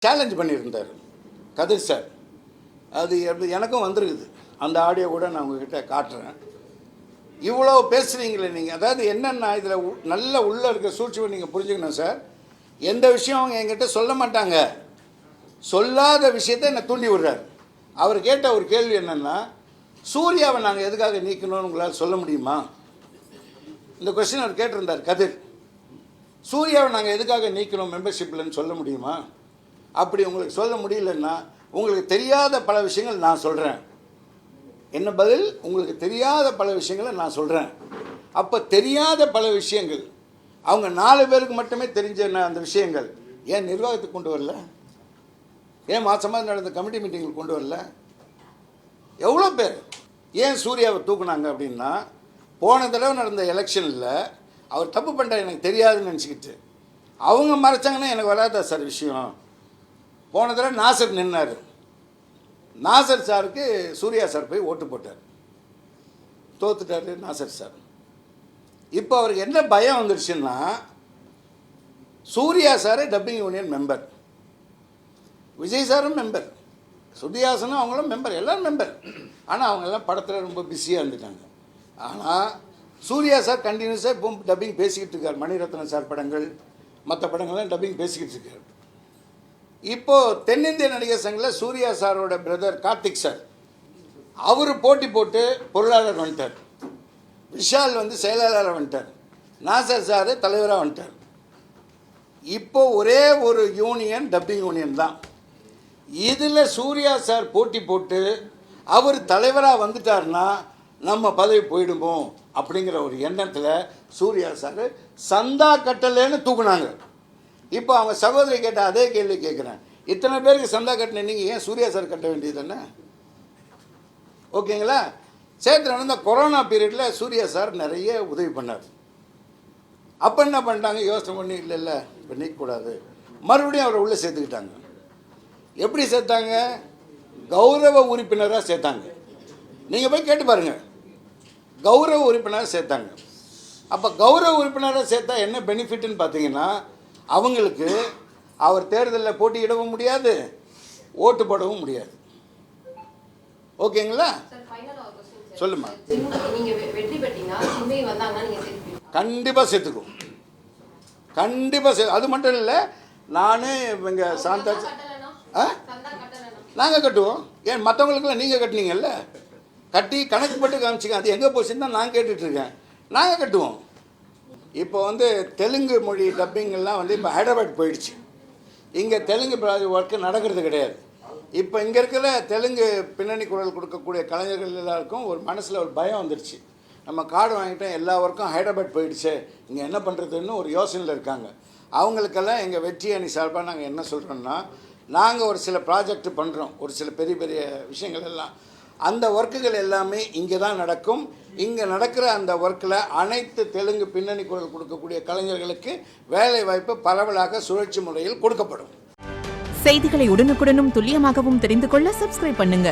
Challenge பண்ணியிருந்தார் கதிர் sir. அது எனக்கும் வந்திருக்குது. அந்த ஆடியோ கூட நான் உங்ககிட்ட காட்டுறேன். இவ்வளோ பேசுகிறீங்களே நீங்கள், அதாவது என்னென்னா இதில் நல்ல உள்ளே இருக்க சூழ்ச்சியை நீங்கள் புரிஞ்சுக்கணும் சார். எந்த விஷயம் அவங்க என்கிட்ட சொல்ல மாட்டாங்க, சொல்லாத விஷயத்தை என்னை தூண்டி விடுறார். அவர் கேட்ட ஒரு கேள்வி என்னென்னா, சூர்யாவை நாங்கள் எதுக்காக நீக்கணும்னு உங்களால் சொல்ல முடியுமா? இந்த கொஸ்டின் அவர் கேட்டிருந்தார் கதிர். சூர்யாவை நாங்கள் எதுக்காக நீக்கணும் மெம்பர்ஷிப்லன்னு சொல்ல முடியுமா? அப்படி உங்களுக்கு சொல்ல முடியலன்னா உங்களுக்கு தெரியாத பல விஷயங்கள் நான் சொல்கிறேன். என்ன பதில்? உங்களுக்கு தெரியாத பல விஷயங்களை நான் சொல்கிறேன். அப்போ தெரியாத பல விஷயங்கள் அவங்க 4 பேருக்கு மட்டுமே தெரிஞ்ச அந்த விஷயங்கள் ஏன் நிர்வாகத்துக்கு கொண்டு வரல? ஏன் மாதமாக நடந்த கமிட்டி மீட்டிங்கில் கொண்டு வரல? எவ்வளோ பேர் ஏன் சூர்யாவை தூக்குனாங்க அப்படின்னா, போன தடவை நடந்த எலெக்ஷனில் அவர் தப்பு பண்ணுற எனக்கு தெரியாதுன்னு நினச்சிக்கிட்டு அவங்க மறைச்சாங்கன்னா எனக்கு வராதா சார் விஷயம்? போன தடவை நாசர் நின்னார். நாசர் சாருக்கு சூர்யா சார் போய் ஓட்டு போட்டார், தோத்துட்டார் நாசர் சார். இப்போ அவருக்கு என்ன பயம் வந்துருச்சுன்னா, Suriya sir dubbing union member, Vijay சாரும் மெம்பர், சுதிஹாசனும் அவங்களும் மெம்பர், எல்லோரும் மெம்பர். ஆனால் அவங்கெல்லாம் படத்தில் ரொம்ப பிஸியாக இருந்துட்டாங்க. ஆனால் சூர்யா சார் கண்டினியூஸாக இப்போ டப்பிங் பேசிக்கிட்டு இருக்கார். மணிரத்னம் சார் படங்கள், மற்ற படங்கள்லாம் டப்பிங் பேசிக்கிட்டு இருக்கார். இப்போது தென்னிந்திய நடிகர் சங்கத்தில் சூர்யா சாரோட பிரதர் கார்த்திக் சார், அவர் போட்டி போட்டு பொருளாளர் வந்துட்டார். விஷால் செயலாளராக வந்துட்டார். நாசர் சார் தலைவராக வந்துட்டார். இப்போது ஒரே ஒரு யூனியன் டப்பிங் யூனியன் தான். இதில் சூர்யா சார் போட்டி போட்டு அவர் தலைவராக வந்துட்டார்னா நம்ம பதவி போயிடுமோ அப்படிங்கிற ஒரு எண்ணத்தில் சூர்யா சார் சந்தா கட்டலைன்னு தூக்குனாங்க. இப்போ அவங்க சகோதரி கேட்ட அதே கேள்வி கேட்குறேன். இத்தனை பேருக்கு சந்தா கட்டின நீங்கள் ஏன் சூர்யா சார் கட்ட வேண்டியது தானே? ஓகேங்களா? சேர்த்து நடந்த கொரோனா பீரியடில் சூர்யா சார் நிறைய உதவி பண்ணார். அப்போ என்ன பண்ணிட்டாங்க? யோசனை பண்ணி இல்லை இப்போ நீக்கக்கூடாது, மறுபடியும் அவரை உள்ளே சேர்த்துக்கிட்டாங்க. எப்படி சேர்த்தாங்க? கௌரவ உறுப்பினராக சேர்த்தாங்க. நீங்கள் போய் கேட்டு பாருங்கள், கௌரவ உறுப்பினராக சேர்த்தாங்க. அப்போ கௌரவ உறுப்பினராக சேர்த்தா என்ன பெனிஃபிட்னு பார்த்தீங்கன்னா, அவங்களுக்கு அவர் தேர்தலில் போட்டியிடவும் முடியாது, ஓட்டு போடவும் முடியாது. ஓகேங்களா? சொல்லுமா. கண்டிப்பாக சேர்த்துக்குவோம், கண்டிப்பாக அது மட்டும் இல்லை, நான் இவங்க சாந்தா நாங்கள் கட்டுவோம். ஏன் மற்றவங்களுக்குலாம் நீங்கள் கட்டினீங்கல்ல, கட்டி கணக்கு போட்டு காமிச்சிங்க, அது எங்கே போச்சுன்னு தான் நான் கேட்டுட்ருக்கேன். நாங்கள் கட்டுவோம். இப்போ தெலுங்கு மொழி டப்பிங்கெல்லாம் இப்போ ஹைதராபாத் போயிடுச்சு. இங்கே தெலுங்கு ஒர்க்கு நடக்கிறது கிடையாது. இப்போ இங்கே இருக்கிற தெலுங்கு பின்னணி குரல் கொடுக்கக்கூடிய கலைஞர்கள் எல்லாருக்கும் ஒரு மனசில் ஒரு பயம் வந்துடுச்சு. நம்ம கார்டு வாங்கிட்டோம், எல்லா ஒர்க்கும் ஹைதராபாத் போயிடுச்சு, இங்கே என்ன பண்ணுறதுன்னு ஒரு யோசனையில் இருக்காங்க. அவங்களுக்கெல்லாம் எங்கள் வெற்றி அணி சார்பாக நாங்கள் என்ன சொல்கிறோன்னா, நாங்கள் ஒரு சில ப்ராஜெக்ட் பண்ணுறோம், ஒரு சில பெரிய பெரிய விஷயங்கள் எல்லாம். அந்த ஒர்க்குகள் எல்லாமே இங்கே தான் நடக்கும். இங்கே நடக்கிற அந்த ஒர்க்கில் அனைத்து தெலுங்கு பின்னணி குரல் கொடுக்கக்கூடிய கலைஞர்களுக்கு வேலை வாய்ப்பு பரவலாக சுழற்சி முறையில் கொடுக்கப்படும். செய்திகளை உடனுக்குடனும் துல்லியமாகவும் தெரிந்து கொள்ள சப்ஸ்கிரைப் பண்ணுங்க.